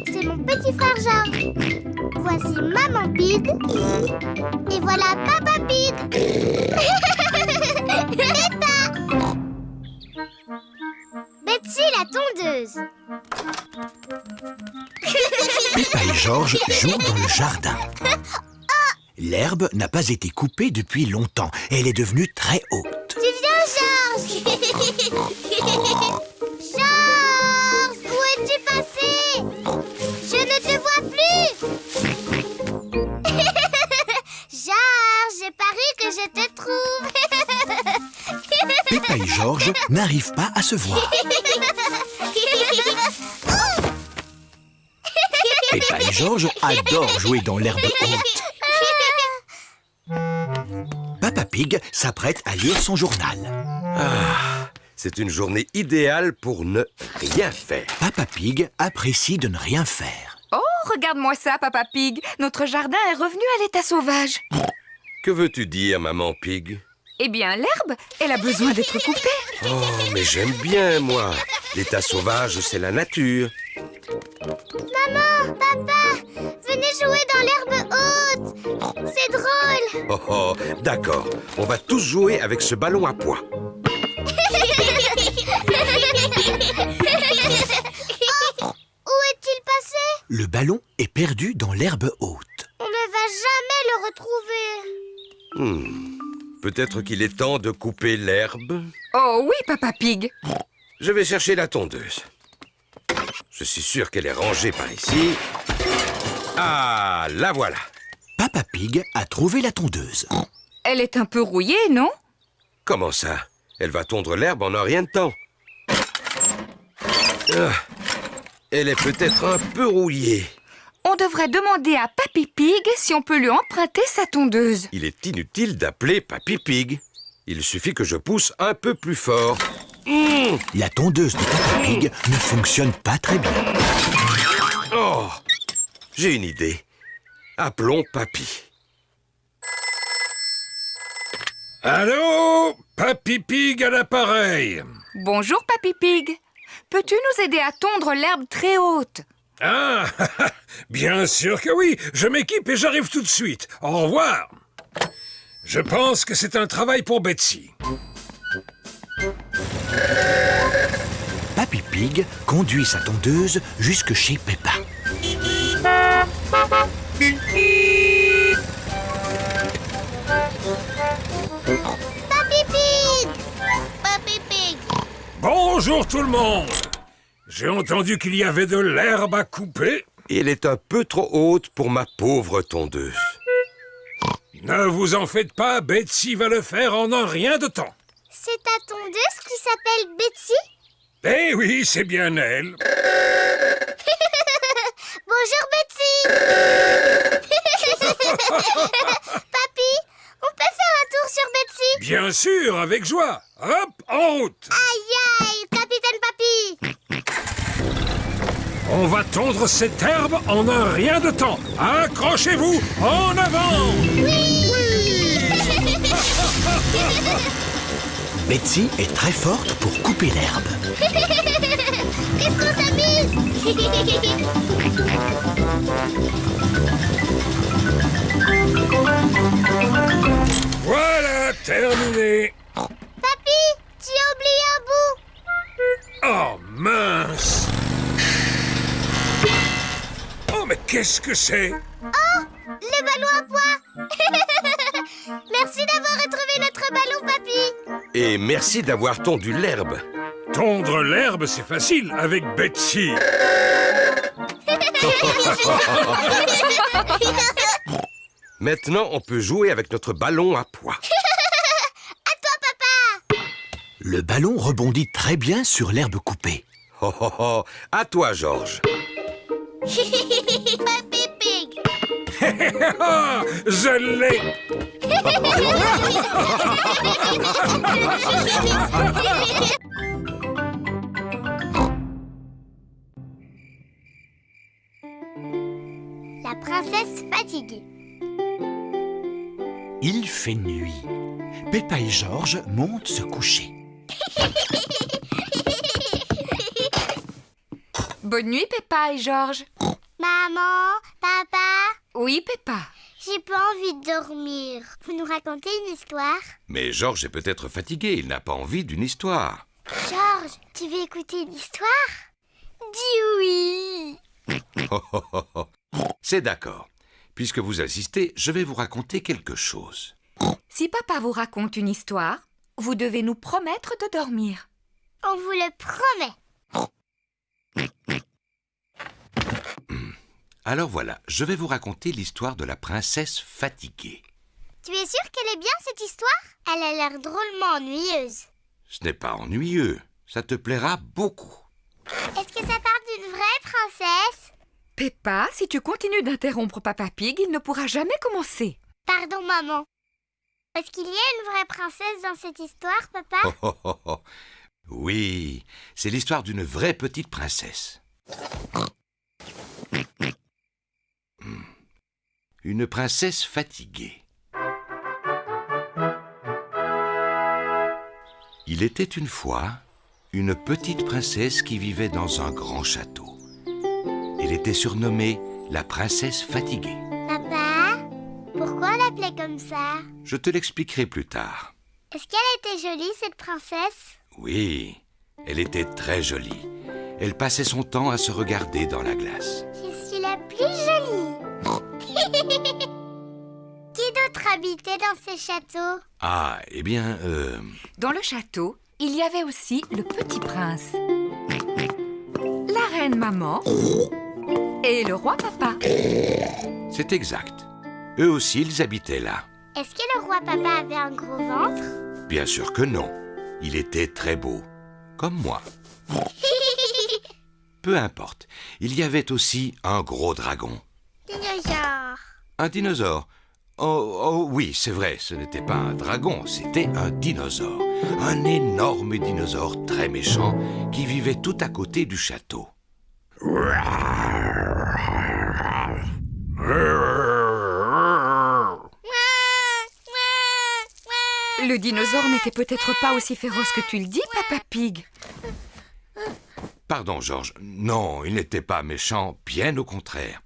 c'est mon petit frère Georges. Voici Maman Pig. Et voilà Papa Pig. Peppa. Betsy la tondeuse. Peppa et Georges jouent dans le jardin. L'herbe n'a pas été coupée depuis longtemps. Elle est devenue très haute. Tu viens, Georges. Georges, où es-tu passé? Je ne te vois plus. Georges, j'ai paru que je te trouve. Peppa et Georges n'arrivent pas à se voir. Peppa et Georges adorent jouer dans l'herbe haute. Papa Pig s'apprête à lire son journal. Ah, c'est une journée idéale pour ne rien faire. Papa Pig apprécie de ne rien faire. Oh, regarde-moi ça, Papa Pig. Notre jardin est revenu à l'état sauvage. Que veux-tu dire, Maman Pig? Eh bien, l'herbe, elle a besoin d'être coupée. Oh, mais j'aime bien, moi. L'état sauvage, c'est la nature. Maman, papa, venez jouer dans l'herbe haute. C'est drôle. Oh, oh, d'accord. On va tous jouer avec ce ballon à pois. Oh, où est-il passé? Le ballon est perdu dans l'herbe haute. On ne va jamais le retrouver. Peut-être qu'il est temps de couper l'herbe. Oh oui, Papa Pig. Je vais chercher la tondeuse. Je suis sûr qu'elle est rangée par ici. Ah, la voilà. Papa Pig a trouvé la tondeuse. Elle est un peu rouillée, non? Comment ça? Elle va tondre l'herbe en un rien de temps. Ah, elle est peut-être un peu rouillée. On devrait demander à Papy Pig si on peut lui emprunter sa tondeuse. Il est inutile d'appeler Papy Pig. Il suffit que je pousse un peu plus fort. La tondeuse de Papa Pig ne fonctionne pas très bien. Oh, j'ai une idée. Appelons Papy. Allô? Papy Pig à l'appareil. Bonjour, Papy Pig. Peux-tu nous aider à tondre l'herbe très haute? Ah, bien sûr que oui. Je m'équipe et j'arrive tout de suite. Au revoir. Je pense que c'est un travail pour Betsy. Papy Pig conduit sa tondeuse jusque chez Peppa. Papy Pig! Papy Pig! Bonjour tout le monde. J'ai entendu qu'il y avait de l'herbe à couper. Elle est un peu trop haute pour ma pauvre tondeuse. Ne vous en faites pas, Betsy va le faire en un rien de temps. C'est ta tondeuse qui s'appelle Betsy? Eh oui, c'est bien elle. Bonjour Betsy! Papy, on peut faire un tour sur Betsy? Bien sûr, avec joie. Hop, en route. Aïe aïe, capitaine Papy! On va tondre cette herbe en un rien de temps. Accrochez-vous, en avant! Oui! Betsy est très forte pour couper l'herbe. Qu'est-ce qu'on s'amuse? Voilà, terminé. Papy, tu as oublié un bout. Oh, mince. Oh, mais qu'est-ce que c'est? Oh, le ballon à pois. Merci d'avoir retrouvé notre ballon, Papy. Et merci d'avoir tondu l'herbe. Tondre l'herbe, c'est facile avec Betsy. Maintenant, on peut jouer avec notre ballon à pois. À toi, papa. Le ballon rebondit très bien sur l'herbe coupée. Oh, oh, oh. À toi, Georges. Papy Pig. Ah, je l'ai. La princesse fatiguée. Il fait nuit. Peppa et Georges montent se coucher. Bonne nuit, Peppa et Georges. Maman, papa, Oui, Peppa. j'ai pas envie de dormir. Vous nous racontez une histoire? Mais Georges est peut-être fatigué, il n'a pas envie d'une histoire. Georges, tu veux écouter une histoire? Dis oui. C'est d'accord. Puisque vous insistez, je vais vous raconter quelque chose. Si papa vous raconte une histoire, vous devez nous promettre de dormir. On vous le promet. Alors voilà, je vais vous raconter l'histoire de la princesse fatiguée. Tu es sûr qu'elle est bien cette histoire? Elle a l'air drôlement ennuyeuse. Ce n'est pas ennuyeux, ça te plaira beaucoup. Est-ce que ça parle d'une vraie princesse? Peppa, si tu continues d'interrompre Papa Pig, il ne pourra jamais commencer. Pardon, maman. Est-ce qu'il y a une vraie princesse dans cette histoire, papa? Oui, c'est l'histoire d'une vraie petite princesse. Une princesse fatiguée. Il était une fois une petite princesse qui vivait dans un grand château. Elle était surnommée la princesse fatiguée. Papa, pourquoi on l'appelait comme ça? Je te l'expliquerai plus tard. Est-ce qu'elle était jolie, cette princesse? Oui, elle était très jolie. Elle passait son temps à se regarder dans la glace. Je suis la plus jolie. Qui d'autre habitait dans ce château? Ah, eh bien, Dans le château, il y avait aussi le petit prince, la reine maman et le roi papa. c'est exact. Eux aussi, ils habitaient là. Est-ce que le roi papa avait un gros ventre? Bien sûr que non. Il était très beau, comme moi. Peu importe. Il y avait aussi un gros dragon. Dinosaure. Un dinosaure. Oh oui, c'est vrai, ce n'était pas un dragon, c'était un dinosaure. Un énorme dinosaure très méchant qui vivait tout à côté du château. Le dinosaure n'était peut-être pas aussi féroce que tu le dis, Papa Pig. Pardon, Georges. Non, il n'était pas méchant, bien au contraire.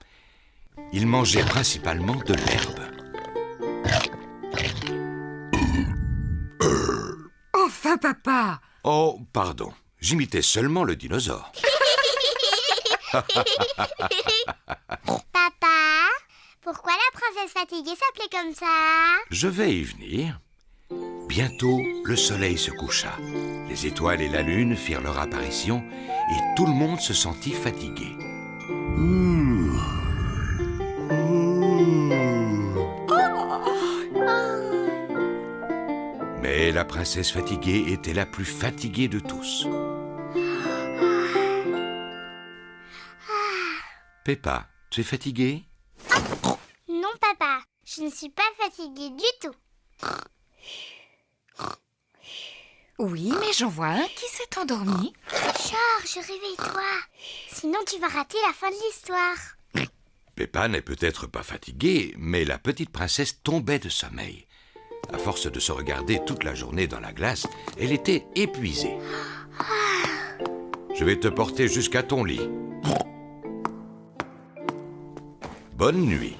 Il mangeait principalement de l'herbe. Enfin, papa! Oh, pardon. J'imitais seulement le dinosaure. Papa, pourquoi la princesse fatiguée s'appelait comme ça? Je vais y venir. Bientôt, le soleil se coucha. Les étoiles et la lune firent leur apparition et tout le monde se sentit fatigué. Mais la princesse fatiguée était la plus fatiguée de tous. Peppa, tu es fatiguée? Non, papa, je ne suis pas fatiguée du tout. Oui, mais j'en vois un qui s'est endormi. Georges, réveille-toi. Sinon, tu vas rater la fin de l'histoire. Peppa n'est peut-être pas fatiguée, mais la petite princesse tombait de sommeil. À force de se regarder toute la journée dans la glace, elle était épuisée. Je vais te porter jusqu'à ton lit. Bonne nuit.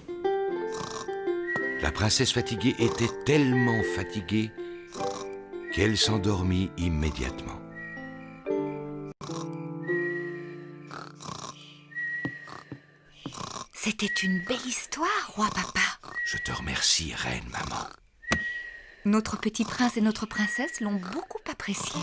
La princesse fatiguée était tellement fatiguée qu'elle s'endormit immédiatement. C'était une belle histoire, roi papa. Je te remercie, reine maman. Notre petit prince et notre princesse l'ont beaucoup apprécié.